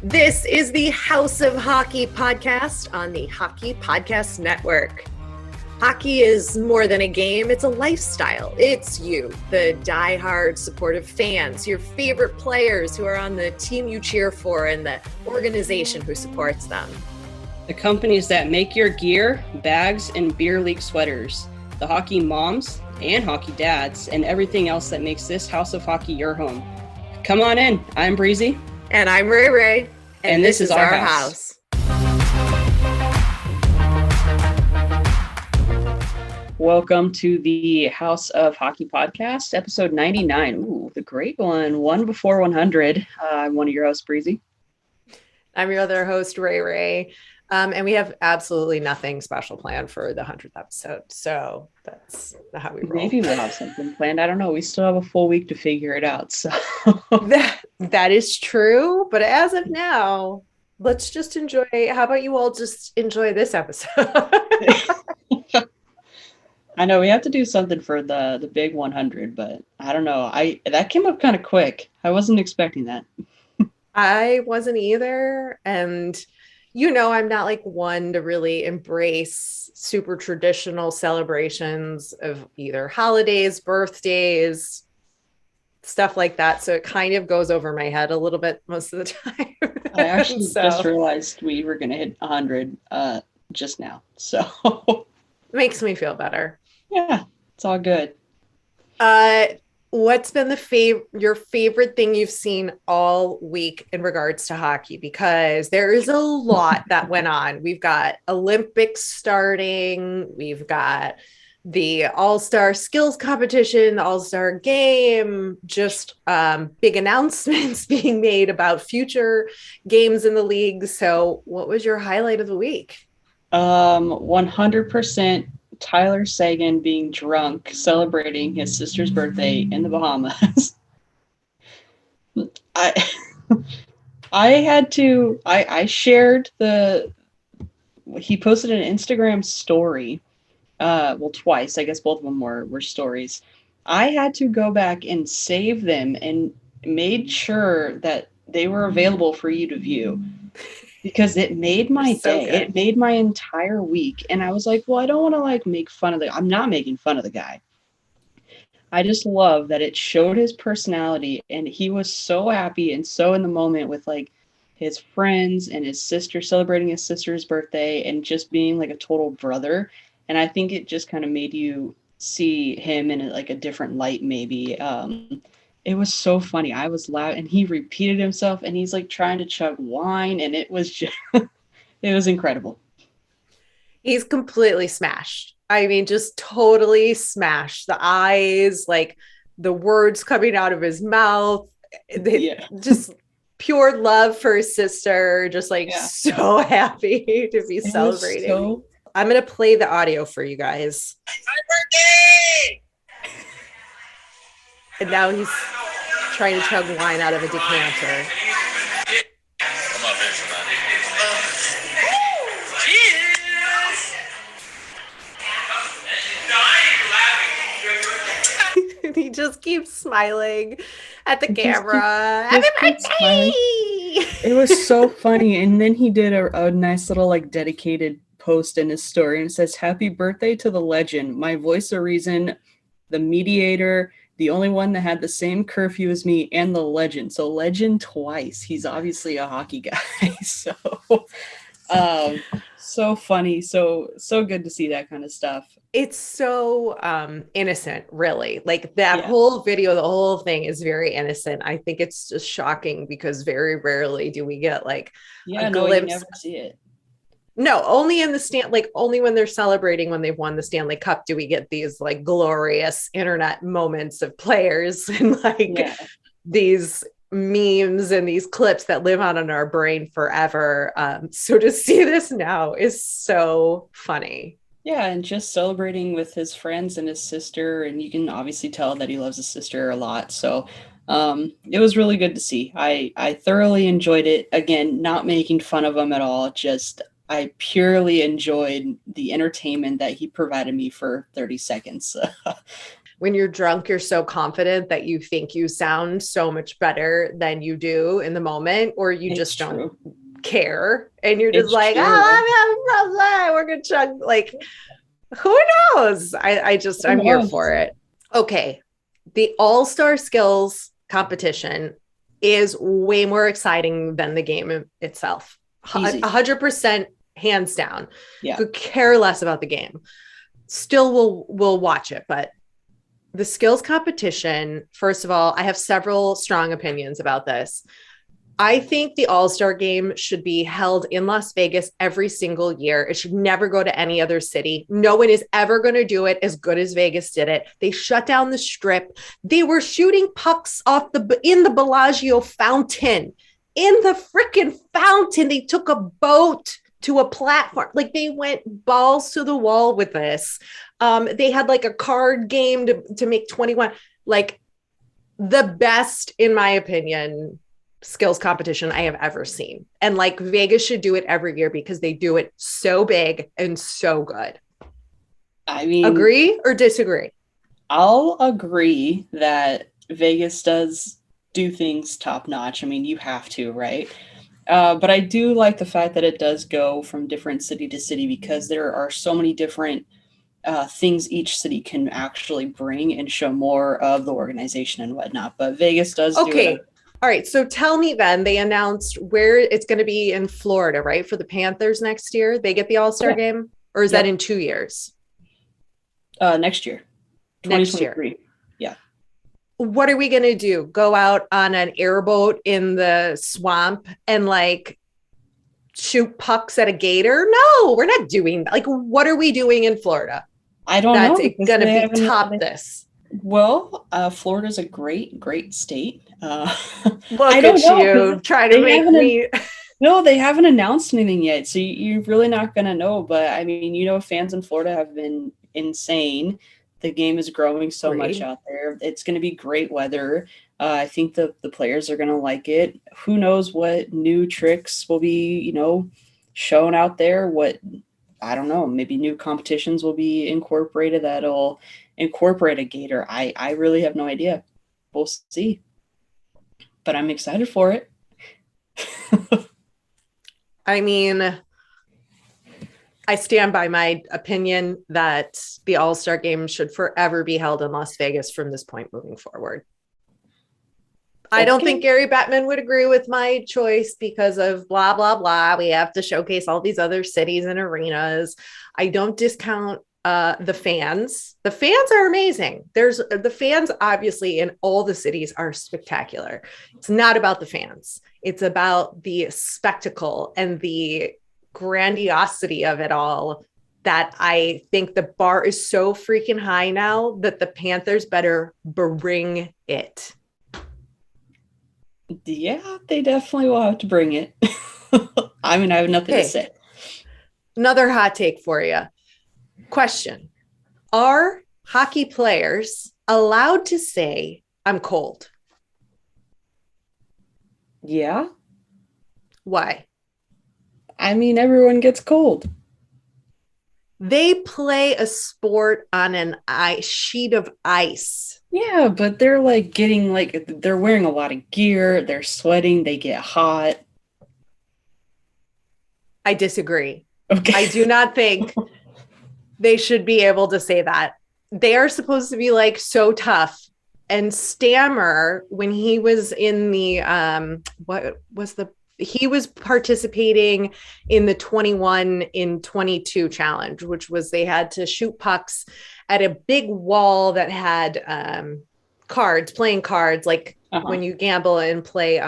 This is the House of Hockey podcast on the Hockey Podcast Network. Hockey is more than a game, it's a lifestyle. It's you, the diehard supportive fans, your favorite players who are on the team you cheer for, and the organization who supports them. The companies that make your gear, bags, and beer league sweaters. The hockey moms and hockey dads, and everything else that makes this House of Hockey your home. Come on in. I'm Breezy. And I'm Rae Rae. And this is our house. Welcome to the House of Hockey podcast, episode 99. Ooh, the great one before 100. I'm one of your hosts, Breezy. I'm your other host, Rae Rae. And we have absolutely nothing special planned for the 100th episode. So that's how we roll. Maybe we'll have something planned. I don't know. We still have a full week to figure it out. So that is true. But as of now, let's just enjoy. How about you all just enjoy this episode? I know we have to do something for the big 100, but I don't know. That came up kind of quick. I wasn't expecting that. I wasn't either. And you know, I'm not like one to really embrace super traditional celebrations of either holidays, birthdays, stuff like that. So it kind of goes over my head a little bit most of the time. I actually just realized we were going to hit 100 just now. So makes me feel better. Yeah, it's all good. What's been your favorite thing you've seen all week in regards to hockey? Because there is a lot that went on. We've got Olympics starting. We've got the All-Star skills competition, the All-Star game, just big announcements being made about future games in the league. So what was your highlight of the week? 100% Tyler Seguin being drunk, celebrating his sister's birthday in the Bahamas. I shared he posted an Instagram story, twice. I guess both of them were stories. I had to go back and save them and made sure that they were available for you to view. Because it made my day. It made my entire week. And I was like, well, I don't want to make fun of I'm not making fun of the guy. I just love that it showed his personality. And he was so happy and so in the moment with his friends and his sister, celebrating his sister's birthday and just being a total brother. And I think it just kind of made you see him in a different light, maybe. It was so funny. I was loud and he repeated himself and he's trying to chug wine and it was just, it was incredible. He's completely smashed. I mean, just totally smashed. The eyes, the words coming out of his mouth, just pure love for his sister, just so happy to be celebrating. I'm going to play the audio for you guys. My birthday! And now he's trying to chug wine out of a decanter. Come on, finish Cheers! He just keeps smiling at the camera. Happy birthday! It was so funny. And then he did a nice little dedicated post in his story and it says, "Happy birthday to the legend, my voice of reason, the mediator, the only one that had the same curfew as me, and the legend." So legend twice. He's obviously a hockey guy. So funny. So good to see that kind of stuff. It's so innocent, really. Whole video, the whole thing is very innocent. I think it's just shocking because very rarely do we get a glimpse. You never see it. No, only in the stand, only when they're celebrating when they've won the Stanley Cup do we get these glorious internet moments of players and these memes and these clips that live on in our brain forever. So to see this now is so funny. Yeah, and just celebrating with his friends and his sister, and you can obviously tell that he loves his sister a lot. So it was really good to see. I thoroughly enjoyed it. Again, not making fun of him at all, just I purely enjoyed the entertainment that he provided me for 30 seconds. when you're drunk, you're so confident that you think you sound so much better than you do in the moment, or you just don't care. And you're just like, we're going to chug. Like, who knows? I'm here for it. Okay. The All-Star Skills competition is way more exciting than the game itself. 100% hands down. Yeah. Could care less about the game. Still will watch it, but the skills competition, first of all, I have several strong opinions about this. I think the All-Star Game should be held in Las Vegas every single year. It should never go to any other city. No one is ever going to do it as good as Vegas did it. They shut down the Strip. They were shooting pucks in the Bellagio fountain. In the freaking fountain. They took a boat to a platform. Like, they went balls to the wall with this. They had like a card game to make 21. Like, the best, in my opinion, skills competition I have ever seen. And like, Vegas should do it every year because they do it so big and so good. I mean, agree or disagree? I'll agree that Vegas does do things top notch. I mean, you have to, right? But I do like the fact that it does go from different city to city, because there are so many different things each city can actually bring and show more of the organization and whatnot. But Vegas does do it. All right. So tell me then, they announced where it's going to be in Florida, right? For the Panthers next year. They get the All-Star game, or is that in 2 years? Next year. 2023. Next year. Yeah. What are we going to do? Go out on an airboat in the swamp and like shoot pucks at a gator? No, we're not doing that. Like, what are we doing in Florida? I don't know. That's going to be top this. Well, Florida's a great state. Look at you trying to make me. No, they haven't announced anything yet, so you're really not going to know. But I mean, fans in Florida have been insane. The game is growing so much out there. It's going to be great weather. I think the players are going to like it. Who knows what new tricks will be, shown out there? I don't know. Maybe new competitions will be incorporated that'll incorporate a gator. I really have no idea. We'll see. But I'm excited for it. I mean, I stand by my opinion that the All-Star Game should forever be held in Las Vegas from this point moving forward. Okay. I don't think Gary Bettman would agree with my choice because of blah, blah, blah. We have to showcase all these other cities and arenas. I don't discount the fans. The fans are amazing. The fans, obviously, in all the cities are spectacular. It's not about the fans. It's about the spectacle and the grandiosity of it all, that I think the bar is so freaking high now that the Panthers better bring it. Yeah, they definitely will have to bring it. I mean, I have nothing to say. Another hot take for you. Question. Are hockey players allowed to say, I'm cold? Yeah. Why? I mean, everyone gets cold. They play a sport on an sheet of ice. Yeah, but they're they're wearing a lot of gear. They're sweating. They get hot. I disagree. Okay. I do not think they should be able to say that. They are supposed to be like so tough. And Stammer, when he was in the, he was participating in the 21 in 22 challenge, which was they had to shoot pucks at a big wall that had playing cards, like when you gamble and play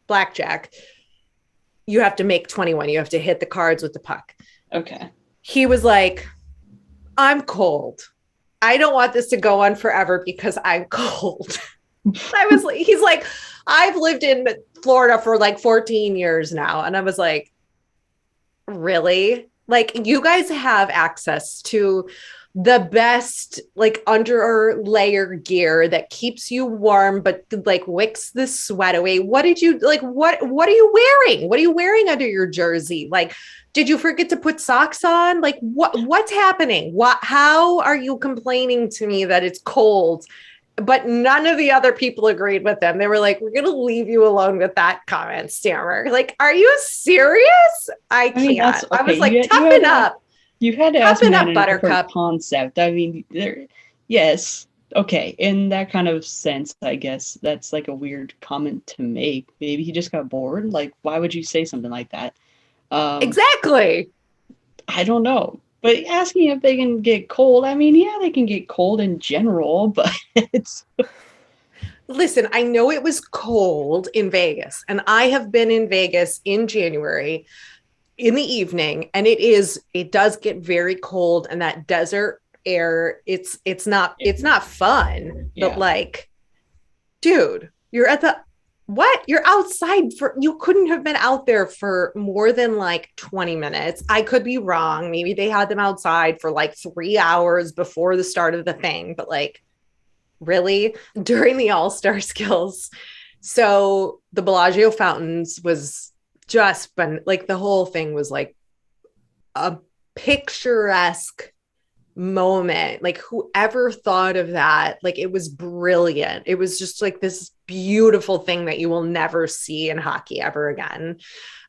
blackjack, you have to make 21. You have to hit the cards with the puck. Okay. He was like, I'm cold. I don't want this to go on forever because I'm cold. He's like, I've lived in Florida for like 14 years now. And I was like, really? Like, you guys have access to the best like under layer gear that keeps you warm but like wicks the sweat away. What are you wearing? What are you wearing under your jersey? Like, did you forget to put socks on? Like what's happening? How are you complaining to me that it's cold? But none of the other people agreed with them. They were like, we're going to leave you alone with that comment, Stammer. Like, are you serious? I can't. Okay. I was like, toughen up. You had to ask me up, in a Buttercup. different concept. I mean, yes. Okay. In that kind of sense, I guess that's like a weird comment to make. Maybe he just got bored. Like, why would you say something like that? Exactly. I don't know. But asking if they can get cold, I mean, yeah, they can get cold in general, but it's... Listen, I know it was cold in Vegas, and I have been in Vegas in January in the evening, and it does get very cold, and that desert air, it's not fun. Yeah. But like, dude, you're outside you couldn't have been out there for more than like 20 minutes. I could be wrong. Maybe they had them outside for like 3 hours before the start of the thing, but like, really? During the All-Star skills. So the Bellagio fountains was just fun. Like the whole thing was like a picturesque moment. Like whoever thought of that, like it was brilliant. It was just like this beautiful thing that you will never see in hockey ever again.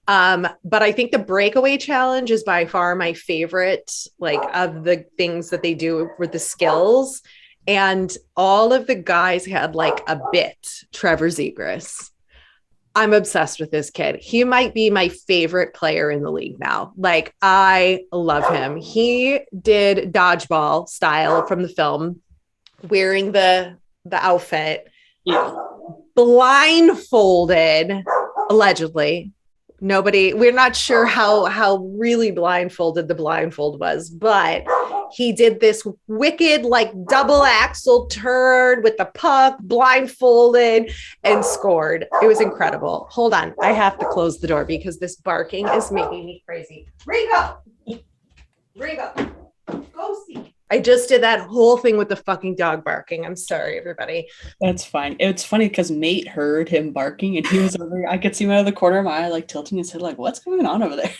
But I think the breakaway challenge is by far my favorite, like of the things that they do with the skills. And all of the guys had like a bit. Trevor Zegras. I'm obsessed with this kid. He might be my favorite player in the league now. Like, I love him. He did dodgeball style from the film, wearing the outfit, blindfolded, allegedly. We're not sure how really blindfolded the blindfold was, but he did this wicked like double axel turn with the puck, blindfolded, and scored. It was incredible. Hold on, I have to close the door because this barking is making me crazy. Ringo, go see. I just did that whole thing with the fucking dog barking. I'm sorry, everybody. That's fine. It's funny because Mate heard him barking and he was over. I could see him out of the corner of my eye, like tilting his head, like, what's going on over there?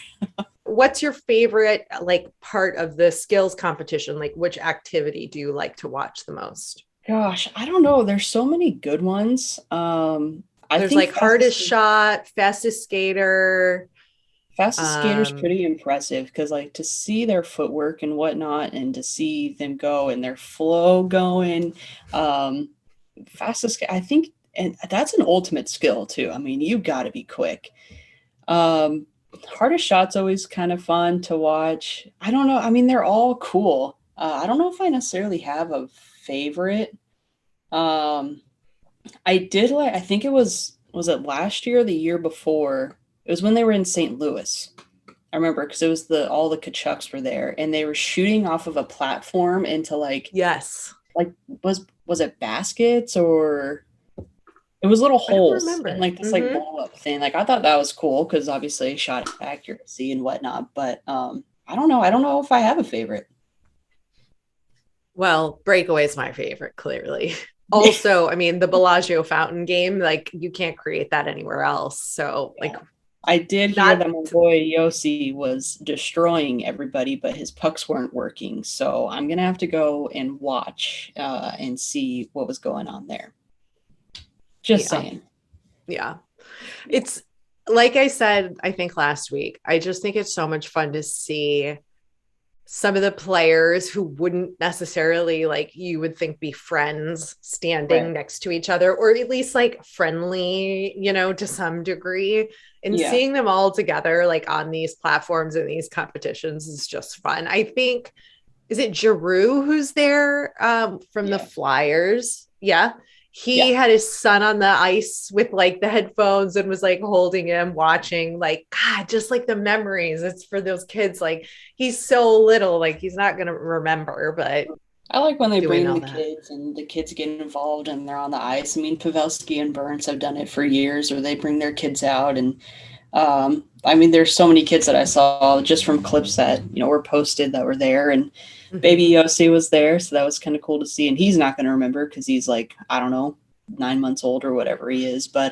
What's your favorite like part of the skills competition? Like, which activity do you like to watch the most? Gosh, I don't know. There's so many good ones. There's like hardest shot, fastest skater. Fastest skater's pretty impressive because like to see their footwork and whatnot and to see them go and their flow going. Fastest, I think, and that's an ultimate skill too. I mean, you got to be quick. Hardest shot's always kind of fun to watch. I don't know. I mean, they're all cool. I don't know if I necessarily have a favorite. I think it was it last year or the year before? It was when they were in St. Louis. I remember because it was all the Kachucks were there and they were shooting off of a platform into like, yes, like was it baskets or it was little holes and like this like blow up thing. Like I thought that was cool because obviously shot accuracy and whatnot. But I don't know. I don't know if I have a favorite. Well, Breakaway is my favorite, clearly. Also, I mean, the Bellagio fountain game, like you can't create that anywhere else. So like I did hear that my boy Yossi was destroying everybody, but his pucks weren't working. So I'm going to have to go and watch and see what was going on there. Just saying. Yeah. It's like I said, I think last week, I just think it's so much fun to see some of the players who wouldn't necessarily like you would think be friends standing next to each other, or at least like friendly, you know, to some degree, and seeing them all together like on these platforms and these competitions is just fun. I think, is it Giroux who's there from the Flyers? Yeah. He had his son on the ice with like the headphones and was like holding him, watching, like, God, just like the memories. It's for those kids. Like he's so little, like he's not going to remember, but I like when they bring the kids and the kids get involved and they're on the ice. I mean, Pavelski and Burns have done it for years where they bring their kids out. And I mean, there's so many kids that I saw just from clips that, you know, were posted that were there. And Baby Yossi was there, so that was kind of cool to see. And he's not going to remember because he's like, I don't know, 9 months old or whatever he is. But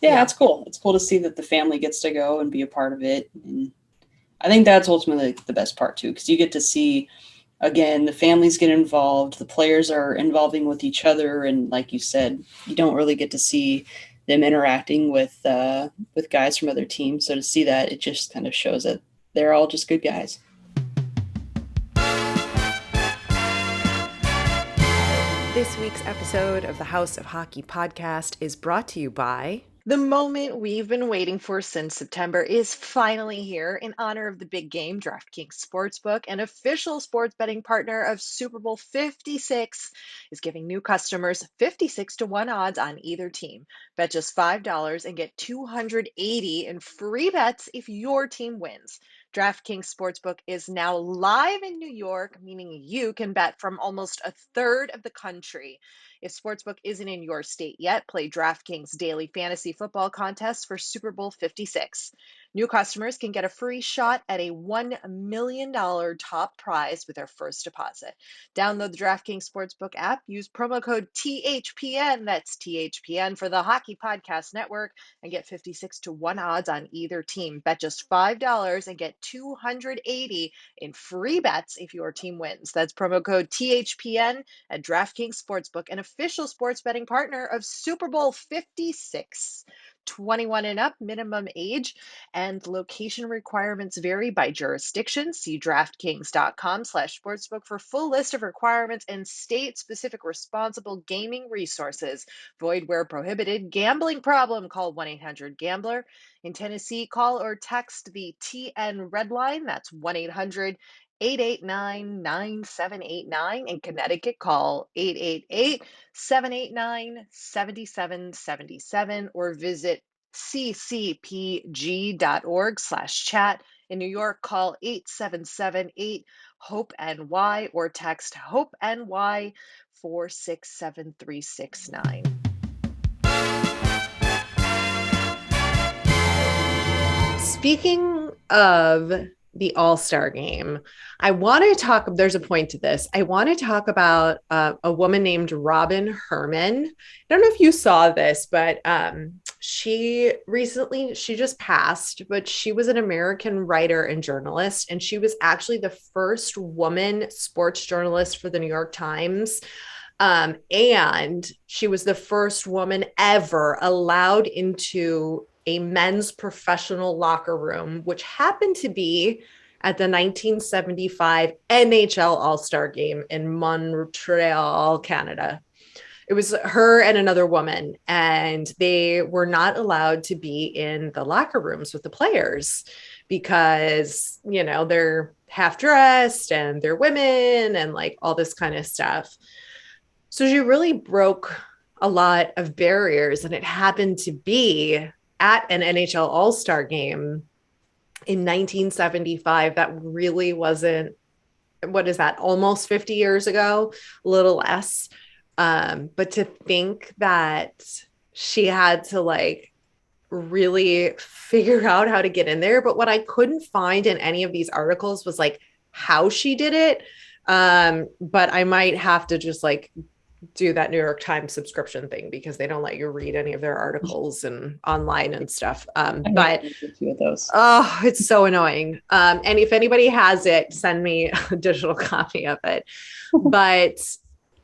yeah, it's cool. It's cool to see that the family gets to go and be a part of it. And I think that's ultimately the best part too, because you get to see, again, the families get involved, the players are involving with each other, and like you said, you don't really get to see them interacting with guys from other teams. So to see that, it just kind of shows that they're all just good guys. This week's episode of the House of Hockey podcast is brought to you by... The moment we've been waiting for since September is finally here. In honor of the big game, Draftkings Sportsbook, an official sports betting partner of Super Bowl 56, is giving new customers 56-1 odds on either team. Bet just $5 and get $280 in free bets if your team wins. DraftKings Sportsbook is now live in New York, meaning you can bet from almost a third of the country. If Sportsbook isn't in your state yet, play DraftKings Daily Fantasy Football Contest for Super Bowl 56. New customers can get a free shot at a $1 million top prize with their first deposit. Download the DraftKings Sportsbook app, use promo code THPN, that's THPN for the Hockey Podcast Network, and get 56-1 odds on either team. Bet just $5 and get $280 in free bets if your team wins. That's promo code THPN at DraftKings Sportsbook, an official sports betting partner of Super Bowl 56. 21 and up, minimum age, and location requirements vary by jurisdiction. See DraftKings.com/sportsbook for full list of requirements and state-specific responsible gaming resources. Void where prohibited. Gambling problem? Call 1-800-GAMBLER. In Tennessee, call or text the TN Red Line. That's 1-800-889-9789. In Connecticut, call 888-789-7777 or visit ccpg.org/chat. In New York, call 877-8-HOPE-NY or text HOPE-NY 467369. Speaking of the All-Star Game, I want to talk, there's a point to this. I want to talk about a woman named Robin Herman. I don't know if you saw this, but she just passed, but she was an American writer and journalist, and she was actually the first woman sports journalist for the New York Times. And she was the first woman ever allowed into a men's professional locker room, which happened to be at the 1975 NHL All-Star Game in Montreal, Canada. It was her and another woman, and they were not allowed to be in the locker rooms with the players because, you know, they're half dressed and they're women and like all this kind of stuff. So she really broke a lot of barriers, and it happened to be at an NHL All-Star Game in 1975. That really wasn't, what is that, almost 50 years ago, a little less. But to think that she had to like really figure out how to get in there. But what I couldn't find in any of these articles was like how she did it. But I might have to just like do that New York Times subscription thing because they don't let you read any of their articles and online and stuff. But oh, it's so annoying. And if anybody has it, send me a digital copy of it. But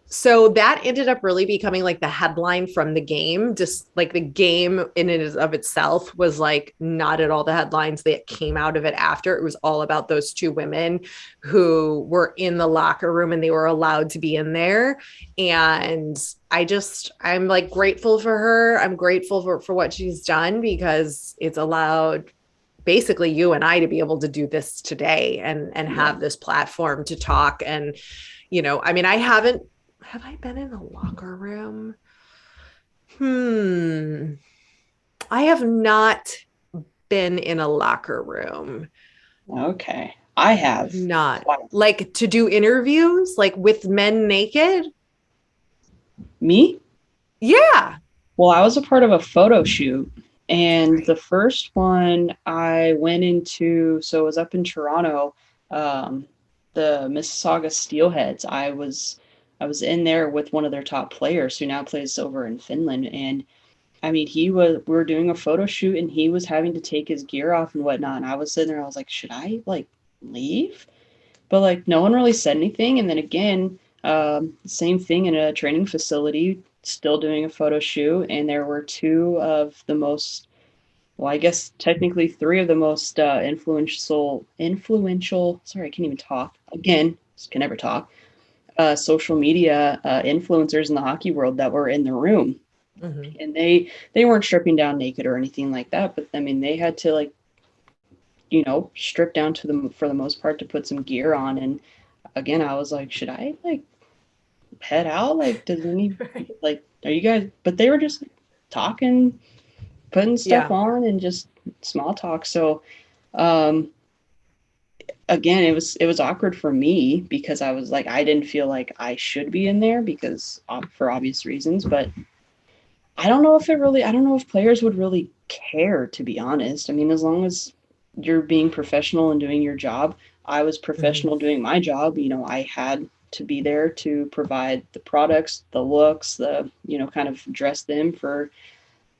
so that ended up really becoming like the headline from the game. Just like the game in and of itself was like not at all the headlines that came out of it after. It was all about those two women who were in the locker room and they were allowed to be in there. And I'm like grateful for her. I'm grateful for what she's done because it's allowed basically you and I to be able to do this today and have this platform to talk. And, you know, I mean, have I been in a locker room? I have not been in a locker room. Okay. I have. Not like to do interviews like with men naked. Me? Yeah. Well, I was a part of a photo shoot, and the first one I went into, so it was up in Toronto. the Mississauga Steelheads. I was in there with one of their top players who now plays over in Finland, and I mean, we were doing a photo shoot and he was having to take his gear off and whatnot. And I was sitting there, I was like, should I like leave? But like, no one really said anything. And then again, same thing in a training facility, still doing a photo shoot. And there were two of the most, well, I guess technically three of the most influential, sorry, I can't even talk. Again, just can never talk. Social media influencers in the hockey world that were in the room. Mm-hmm. And they weren't stripping down naked or anything like that, but I mean they had to like, strip down to them for the most part to put some gear on. And again, I was like, should I like head out? Like, does any Right. like, are you guys? But they were just talking, putting stuff on, and just small talk. So, again, it was awkward for me because I was like, I didn't feel like I should be in there because for obvious reasons, but I don't know if players would really care, to be honest. I mean, as long as you're being professional and doing your job, I was professional doing my job. I had to be there to provide the products, the looks, kind of dress them for,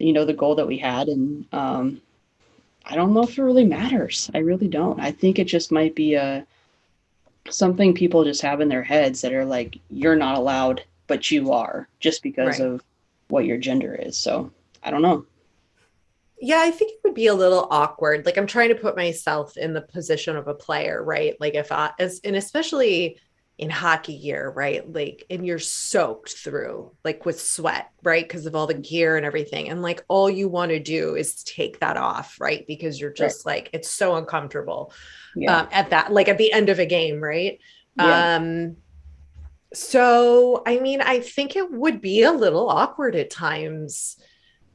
the goal that we had. And I don't know if it really matters. I really don't. I think it just might be something people just have in their heads that are like, you're not allowed, but you are, just because Right. of what your gender is. So I don't know. Yeah, I think it would be a little awkward. Like I'm trying to put myself in the position of a player, right? Like if I, and especially in hockey gear, right? Like, and you're soaked through like with sweat, right? Because of all the gear and everything. And like all you want to do is take that off, right? Because you're Right. just like, it's so uncomfortable Yeah. at that, like at the end of a game, right? Yeah. So, I mean, I think it would be a little awkward at times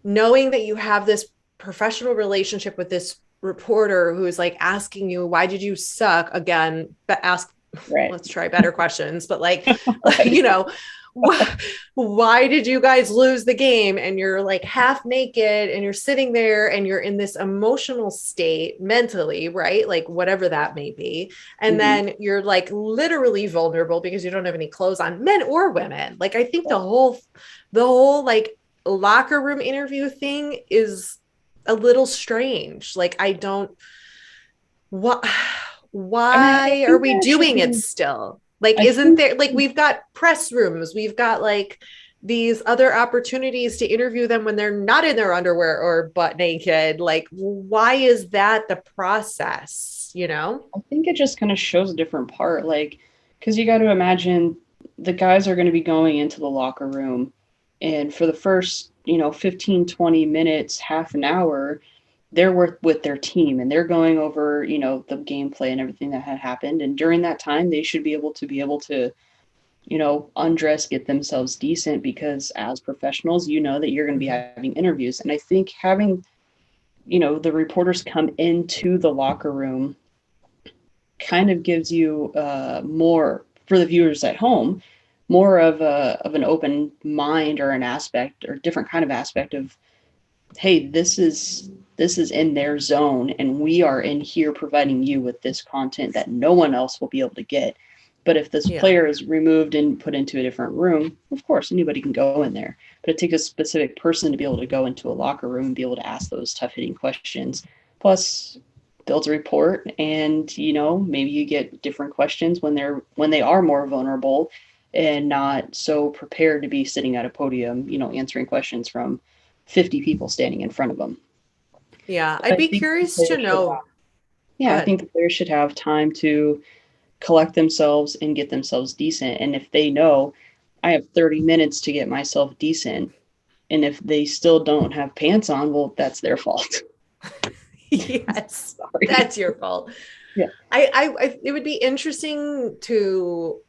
knowing that you have this professional relationship with this reporter who is like asking you, why did you suck again? But ask, Right. let's try better questions, but like, Right. why did you guys lose the game? And you're like half naked and you're sitting there and you're in this emotional state mentally, right? Like whatever that may be. And Mm-hmm. then you're like literally vulnerable because you don't have any clothes on, men or women. Like I think Yeah. the whole like locker room interview thing is a little strange. Like I don't what I mean, I why are think we that it should doing it be, still? Like I isn't think, there like we've got press rooms, we've got like these other opportunities to interview them when they're not in their underwear or butt naked. Like why is that the process, you know? I think it just kind of shows a different part. Like, because you got to imagine the guys are going to be going into the locker room, and for the first, 15, 20 minutes, half an hour, they're with their team and they're going over, the gameplay and everything that had happened. And during that time, they should be able to, undress, get themselves decent, because as professionals, that you're going to be Mhm. having interviews. And I think having, the reporters come into the locker room kind of gives you more, for the viewers at home, more of an open mind, or an aspect, or different kind of aspect of, hey, this is in their zone, and we are in here providing you with this content that no one else will be able to get. But if this Yeah. player is removed and put into a different room, of course anybody can go in there. But it takes a specific person to be able to go into a locker room and be able to ask those tough hitting questions. Plus, builds a report, and maybe you get different questions when they are more vulnerable and not so prepared to be sitting at a podium, answering questions from 50 people standing in front of them. Yeah, But I'd I be think the curious to players should have, know. Go yeah, I ahead. think the players should have time to collect themselves and get themselves decent. And if they know, I have 30 minutes to get myself decent, and if they still don't have pants on, well, that's their fault. Yes, Sorry. that's your fault. Yeah. It would be interesting to,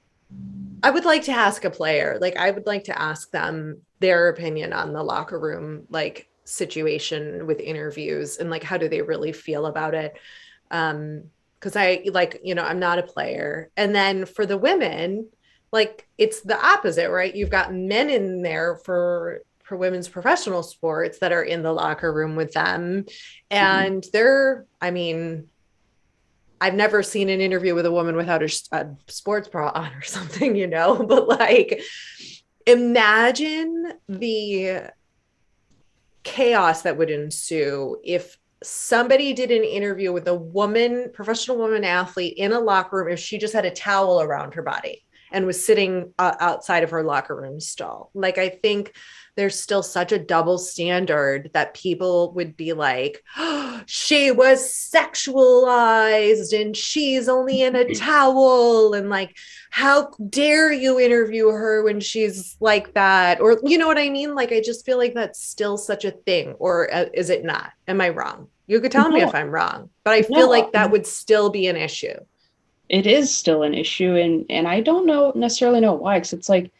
I would like to ask a player, like I would like to ask them their opinion on the locker room, like situation with interviews and like, how do they really feel about it? Because I like, I'm not a player. And then for the women, like it's the opposite, right? You've got men in there for women's professional sports that are in the locker room with them. Mhm. And they're, I mean, I've never seen an interview with a woman without a sports bra on or something, but like, imagine the chaos that would ensue if somebody did an interview with a professional woman athlete in a locker room, if she just had a towel around her body and was sitting outside of her locker room stall. Like, I think there's still such a double standard that people would be like, oh, she was sexualized and she's only in a towel. And like, how dare you interview her when she's like that? Or, you know what I mean? Like, I just feel like that's still such a thing. Or is it not? Am I wrong? You could tell me if I'm wrong, but I feel like that would still be an issue. It is still an issue. And I don't necessarily know why. Because it's like,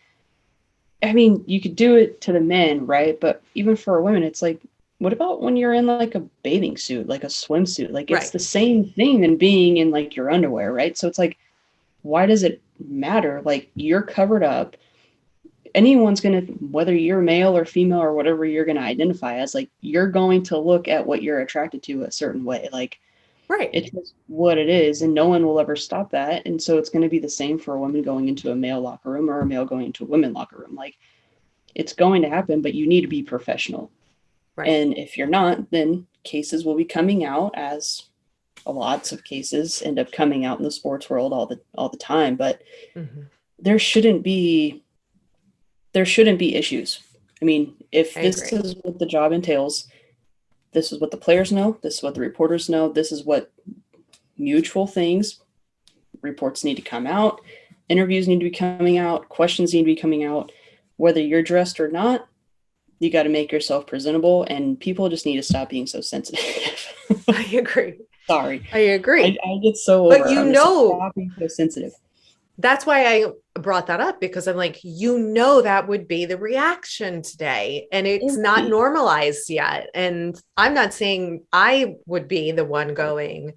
I mean, you could do it to the men, right? But even for women, it's like, what about when you're in like a bathing suit, like a swimsuit? Like, it's the same thing than being in like your underwear, right? So it's like, why does it matter? Like, you're covered up. Anyone's going to, whether you're male or female or whatever you're going to identify as, like, you're going to look at what you're attracted to a certain way. Like, right. It's just what it is, and no one will ever stop that. And so it's going to be the same for a woman going into a male locker room or a male going into a women locker room. Like, it's going to happen, but you need to be professional. Right. And if you're not, then cases will be coming out, as lots of cases end up coming out in the sports world all the time. But there shouldn't be issues. I mean, if this is what the job entails, this is what the players know, this is what the reporters know, this is what mutual things, reports need to come out, interviews need to be coming out, questions need to be coming out. Whether you're dressed or not, you got to make yourself presentable, and people just need to stop being so sensitive. I agree. Sorry. I agree. I get so over. But stop being so sensitive. That's why I brought that up, because I'm like, that would be the reaction today, and it's not normalized yet. And I'm not saying I would be the one going,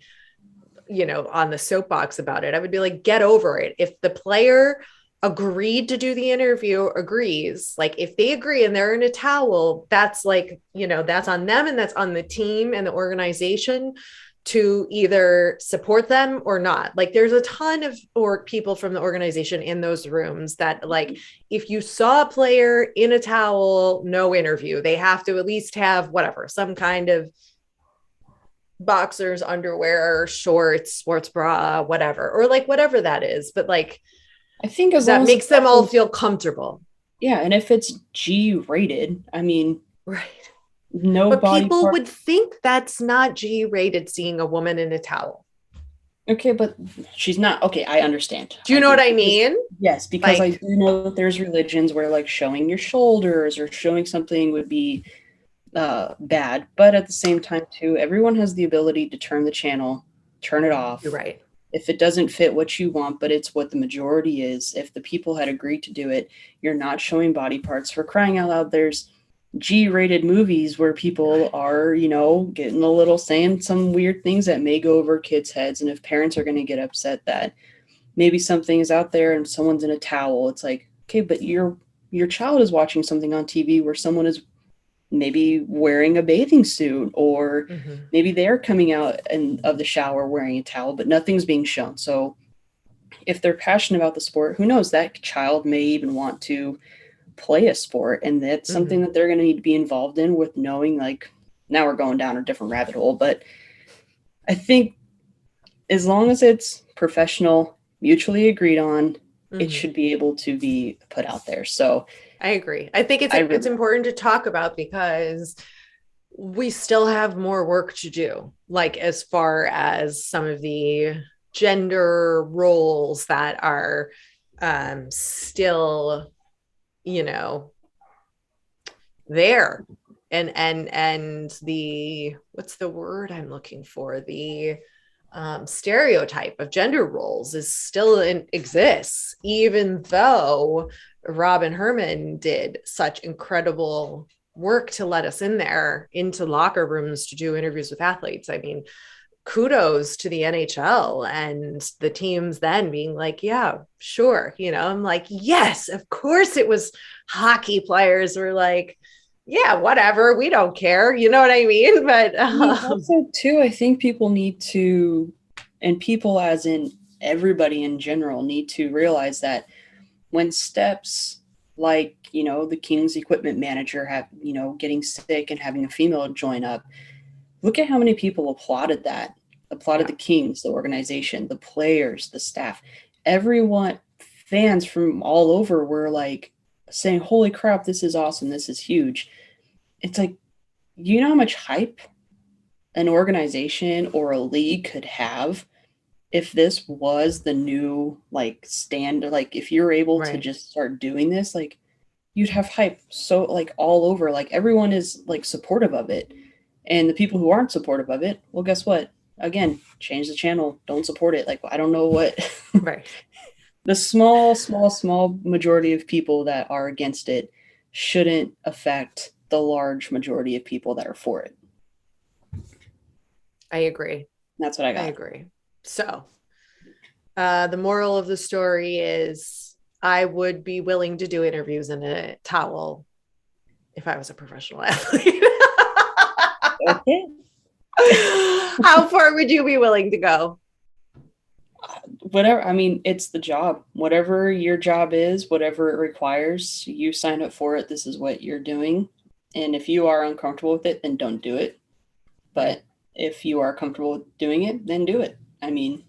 on the soapbox about it. I would be like, get over it. If the player agreed to do the interview, agrees, like if they agree and they're in a towel, that's like, that's on them, and that's on the team and the organization to either support them or not. Like, there's a ton of people from the organization in those rooms that, like, if you saw a player in a towel, no interview. They have to at least have some kind of boxers, underwear, shorts, sports bra, whatever, or like whatever that is. But like, I think as that makes them all feel comfortable. Yeah. And if it's G-rated, I mean, right. No, but people would think that's not G-rated, seeing a woman in a towel. Okay, but she's not. Okay, I understand. Do you know what I mean? Yes, because I do know that there's religions where like showing your shoulders or showing something would be bad. But at the same time, too, everyone has the ability to turn the channel, turn it off. You're right. If it doesn't fit what you want, but it's what the majority is, if the people had agreed to do it, you're not showing body parts. For crying out loud, there's G-rated movies where people are, getting a little, saying some weird things that may go over kids' heads. And if parents are going to get upset that maybe something is out there and someone's in a towel, it's like, okay, but your child is watching something on TV where someone is maybe wearing a bathing suit, or maybe they're coming out of the shower wearing a towel, but nothing's being shown. So if they're passionate about the sport, who knows, that child may even want to play a sport, and that's something that they're going to need to be involved in, with knowing, like, now we're going down a different rabbit hole, but I think as long as it's professional, mutually agreed on, it should be able to be put out there. So I agree. I think it's important to talk about, because we still have more work to do, like as far as some of the gender roles that are still there, and the, what's the word I'm looking for, the stereotype of gender roles is still exists, even though Robin Herman did such incredible work to let us in there into locker rooms to do interviews with athletes. I mean, kudos to the NHL and the teams then being like, yeah, sure. I'm like, yes, of course it was. Hockey players were like, yeah, whatever, we don't care. You know what I mean? But also too, I think people need to, And people, as in everybody in general, need to realize that when steps like, the Kings equipment manager getting sick and having a female join up, look at how many people applauded that. Applauded the Kings, the organization, the players, the staff, everyone, fans from all over were like saying, holy crap, this is awesome. This is huge. It's like, how much hype an organization or a league could have if this was the new standard, if you're able to just start doing this, you'd have hype so all over, everyone is supportive of it. And the people who aren't supportive of it, well, guess what? Again, change the channel, don't support it. I don't know what. Right. The small majority of people that are against it shouldn't affect the large majority of people that are for it. I agree. That's what I got. I agree. So the moral of the story is I would be willing to do interviews in a towel if I was a professional athlete. Okay. How far would you be willing to go? Whatever. I mean, it's the job. Whatever your job is, whatever it requires, you sign up for it. This is what you're doing. And if you are uncomfortable with it, then don't do it. But if you are comfortable with doing it, then do it. I mean,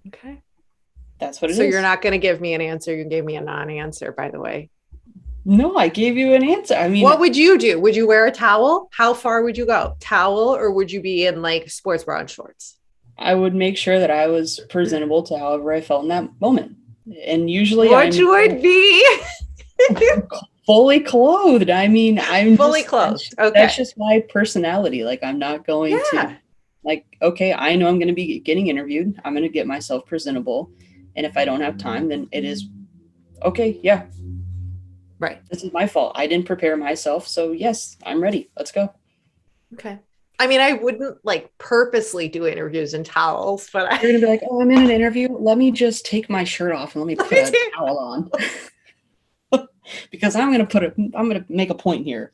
okay. That's what it is. So you're not going to give me an answer. You gave me a non-answer, by the way. No, I gave you an answer. I mean, what would you do? Would you wear a towel? How far would you go? Towel, or would you be in sports bra and shorts? I would make sure that I was presentable to however I felt in that moment. And usually Which would be fully clothed. I mean, I'm fully clothed. Okay. That's just my personality. I'm not going to okay, I know I'm going to be getting interviewed. I'm going to get myself presentable. And if I don't have time, then it is okay. Yeah. Right. This is my fault. I didn't prepare myself. So yes, I'm ready. Let's go. Okay. I mean, I wouldn't purposely do interviews in towels, but you're going to be like, oh, I'm in an interview. Let me just take my shirt off and let me put a towel on. Because I'm going to make a point here.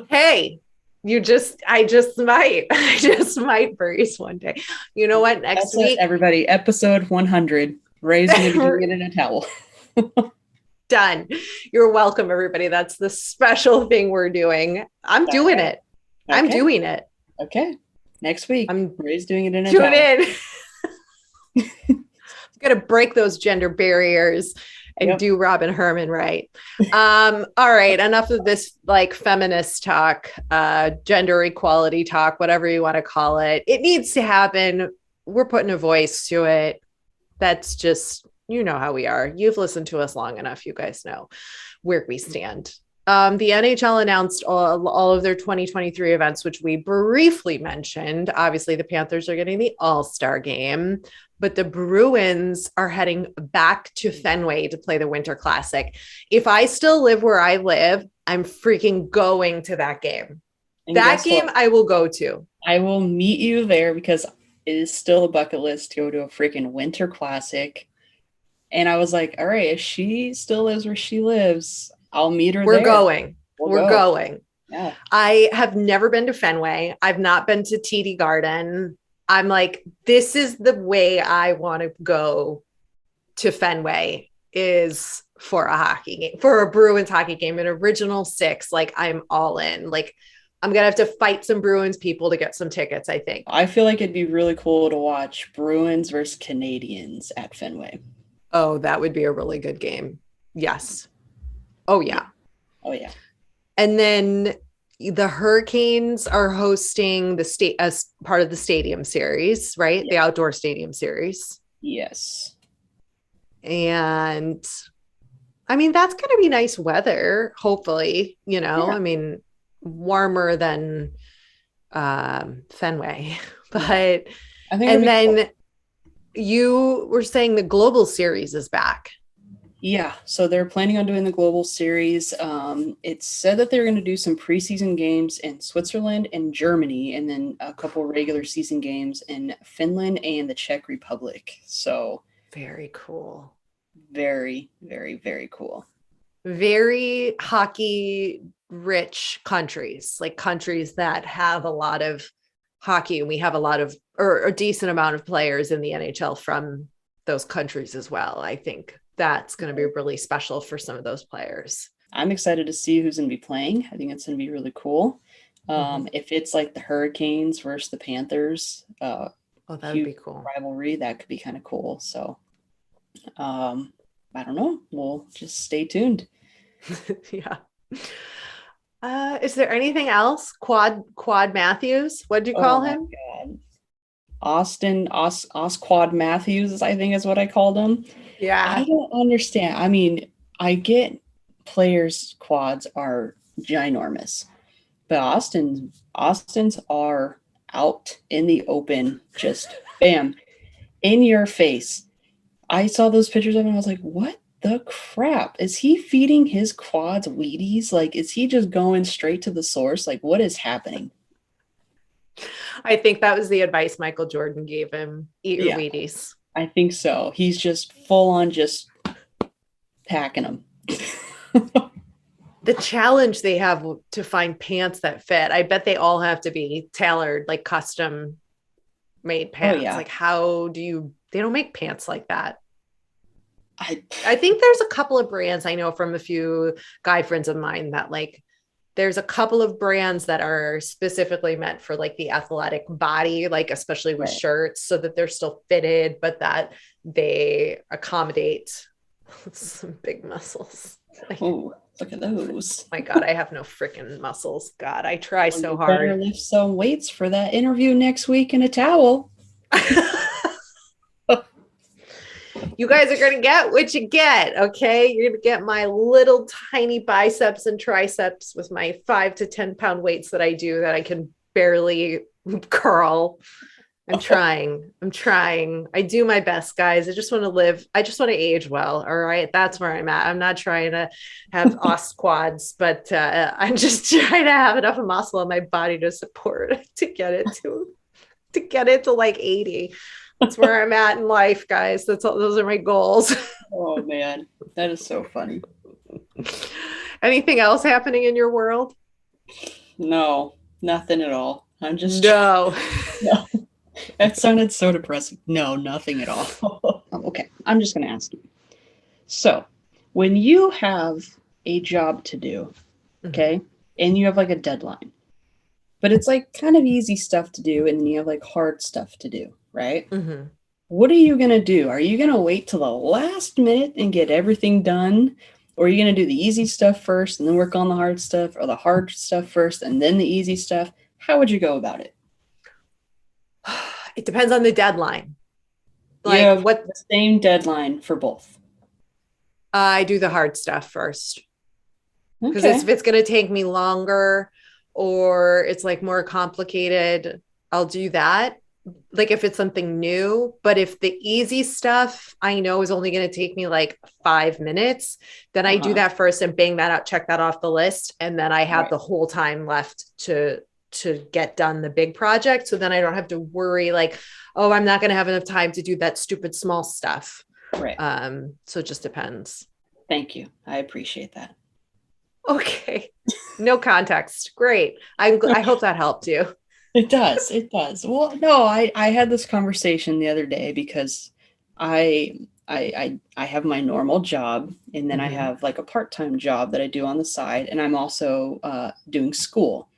Hey, I just might Breeze one day. You know what? Next week, everybody, episode 100, Ray's going to be doing it in a towel. Done. You're welcome, everybody. That's the special thing we're doing. I'm doing it. Okay. I'm doing it. Okay. Next week, Ray's doing it in a tune towel. in. I'm going to break those gender barriers and do Robin Herman right. All right. Enough of this feminist talk, gender equality talk, whatever you want to call it. It needs to happen. We're putting a voice to it. That's just, how we are. You've listened to us long enough. You guys know where we stand. The NHL announced all of their 2023 events, which we briefly mentioned. Obviously, the Panthers are getting the All-Star Game, but the Bruins are heading back to Fenway to play the Winter Classic. If I still live where I live, I'm freaking going to that game. And that game I will go to. I will meet you there because it is still a bucket list to go to a freaking Winter Classic. And I was like, all right, if she still lives where she lives, I'll meet her We're there. Going. We're going. Yeah. I have never been to Fenway. I've not been to TD Garden. I'm like, this is the way I want to go to Fenway, is for a hockey game, for a Bruins hockey game, an original six. I'm all in. I'm going to have to fight some Bruins people to get some tickets, I think. I feel like it'd be really cool to watch Bruins versus Canadians at Fenway. Oh, that would be a really good game. Yes. Oh, yeah. Oh, yeah. And then the Hurricanes are hosting the state as part of the stadium series, right? Yeah. The outdoor stadium series. Yes. And I mean, that's going to be nice weather, hopefully, I mean, warmer than Fenway, but, then you were saying the Global Series is back. Yeah, so they're planning on doing the Global Series. It's said that they're going to do some preseason games in Switzerland and Germany, and then a couple regular season games in Finland and the Czech Republic. So very cool. Very, very, very cool. Very hockey rich countries, countries that have a lot of hockey, and we have a lot of, or a decent amount of players in the NHL from those countries as well. I think that's going to be really special for some of those players. I'm excited to see who's going to be playing. I think it's going to be really cool. If it's like the Hurricanes versus the Panthers, that would be cool. Rivalry, that could be kind of cool. So, I don't know. We'll just stay tuned. Yeah. Is there anything else? Quad Matthews? What did you call him? God. Osquad Matthews, I think is what I called him. Yeah. I don't understand. I mean, I get players' quads are ginormous, but Austin's are out in the open, just bam, in your face. I saw those pictures of him and I was like, what the crap? Is he feeding his quads Wheaties? Like, is he just going straight to the source? Like, what is happening? I think that was the advice Michael Jordan gave him. Eat your Wheaties. I think so. He's just full on just packing them. The challenge they have to find pants that fit. I bet they all have to be tailored, like custom made pants. Oh, yeah. Like they don't make pants like that. I think there's a couple of brands I know from a few guy friends of mine that like, there's a couple of brands that are specifically meant for like the athletic body, like especially with shirts, so that they're still fitted, but that they accommodate some big muscles. Like, oh, look at those. My God, I have no freaking muscles. God, I try so hard. Better lift some weights for that interview next week in a towel. You guys are going to get what you get, okay? You're going to get my little tiny biceps and triceps with my 5 to 10 pound weights that I do that I can barely curl. I'm trying. I do my best, guys. I just want to live. I just want to age well. All right. That's where I'm at. I'm not trying to have os quads, but I'm just trying to have enough muscle in my body to support to get it to like 80. That's where I'm at in life, guys. Those are my goals. Oh man, that is so funny. Anything else happening in your world? No, nothing at all. I'm just no. That sounded so depressing. No, nothing at all. Okay, I'm just going to ask you. So, when you have a job to do, okay, and you have like a deadline, but it's like kind of easy stuff to do, and then you have like hard stuff to do, right? Mm-hmm. What are you going to do? Are you going to wait till the last minute and get everything done? Or are you going to do the easy stuff first and then work on the hard stuff, or the hard stuff first and then the easy stuff? How would you go about it? It depends on the deadline. Like, you have what the same deadline for both? I do the hard stuff first. Because if it's going to take me longer or it's like more complicated, I'll do that. Like if it's something new. But if the easy stuff I know is only going to take me like 5 minutes, then I do that first and bang that out, check that off the list. And then I have the whole time left to get done the big project. So then I don't have to worry like, oh, I'm not going to have enough time to do that stupid small stuff. Right. So it just depends. Thank you. I appreciate that. Okay. No context. Great. I hope that helped you. It does. It does. Well, no, I had this conversation the other day because I have my normal job, and then I have like a part-time job that I do on the side, and I'm also doing school.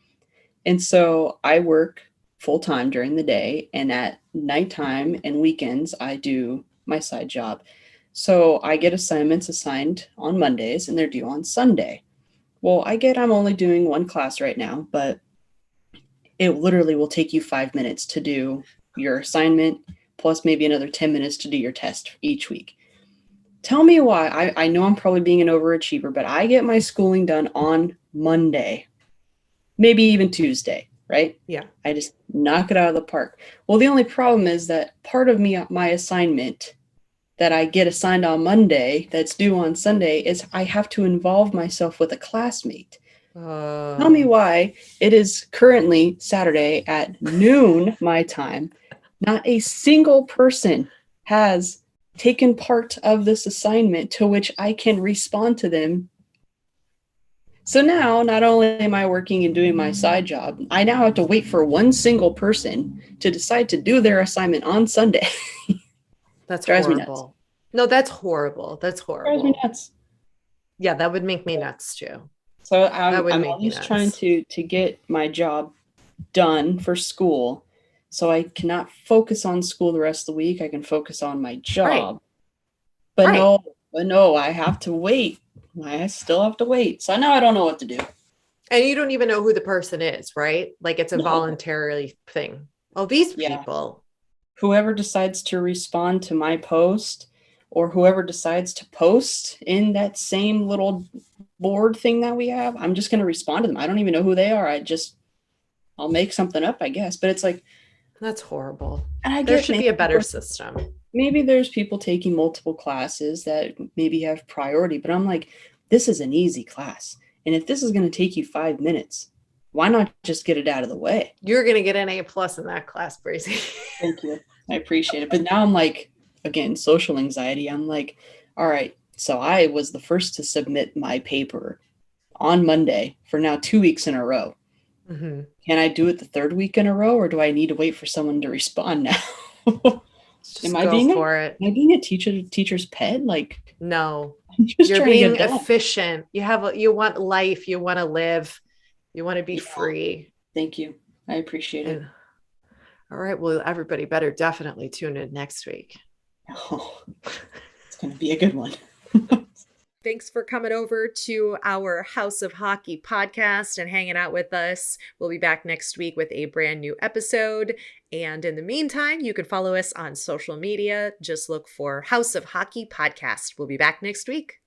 And so I work full-time during the day, and at nighttime and weekends, I do my side job. So I get assignments assigned on Mondays, and they're due on Sunday. Well, I'm only doing one class right now, but it literally will take you 5 minutes to do your assignment, plus maybe another 10 minutes to do your test each week. Tell me why. I know I'm probably being an overachiever, but I get my schooling done on Monday. Maybe even Tuesday, right? Yeah. I just knock it out of the park. Well, the only problem is that part of my assignment that I get assigned on Monday that's due on Sunday is I have to involve myself with a classmate. Tell me why it is currently Saturday at noon my time. Not a single person has taken part of this assignment to which I can respond to them So now, not only am I working and doing my side job, I now have to wait for one single person to decide to do their assignment on Sunday. That's Drives me nuts. horrible. No, that's horrible. That's Drives me horrible. nuts. Yeah, that would make me nuts too. So That would I'm make me always trying nuts. to get my job done for school, so I cannot focus on school the rest of the week. I can focus on my job. But Right. no, I have to wait. I still have to wait. So now I don't know what to do. And you don't even know who the person is, right? Like it's a No. voluntary thing. Oh, these Yeah. people. Whoever decides to respond to my post, or whoever decides to post in that same little board thing that we have, I'm just going to respond to them. I don't even know who they are. I'll make something up, I guess. But it's like, That's horrible. and I There get should be a better system. maybe there's people taking multiple classes that maybe have priority, but I'm like, this is an easy class. And if this is going to take you 5 minutes, why not just get it out of the way? You're going to get an A+ in that class, Breezy. Thank you. I appreciate it. But now I'm like, again, social anxiety. I'm like, all right, so I was the first to submit my paper on Monday for now 2 weeks in a row. Mm-hmm. Can I do it the third week in a row, or do I need to wait for someone to respond now? Just Am I go being for it. Am I being a teacher's pet? Like, No, I'm just you're trying to being get done. efficient. You want life. You want to live. You want to be free. Thank you. I appreciate it. And, all right. Well, everybody better definitely tune in next week. Oh, it's going to be a good one. Thanks for coming over to our House of Hockey podcast and hanging out with us. We'll be back next week with a brand new episode. And in the meantime, you can follow us on social media. Just look for House of Hockey podcast. We'll be back next week.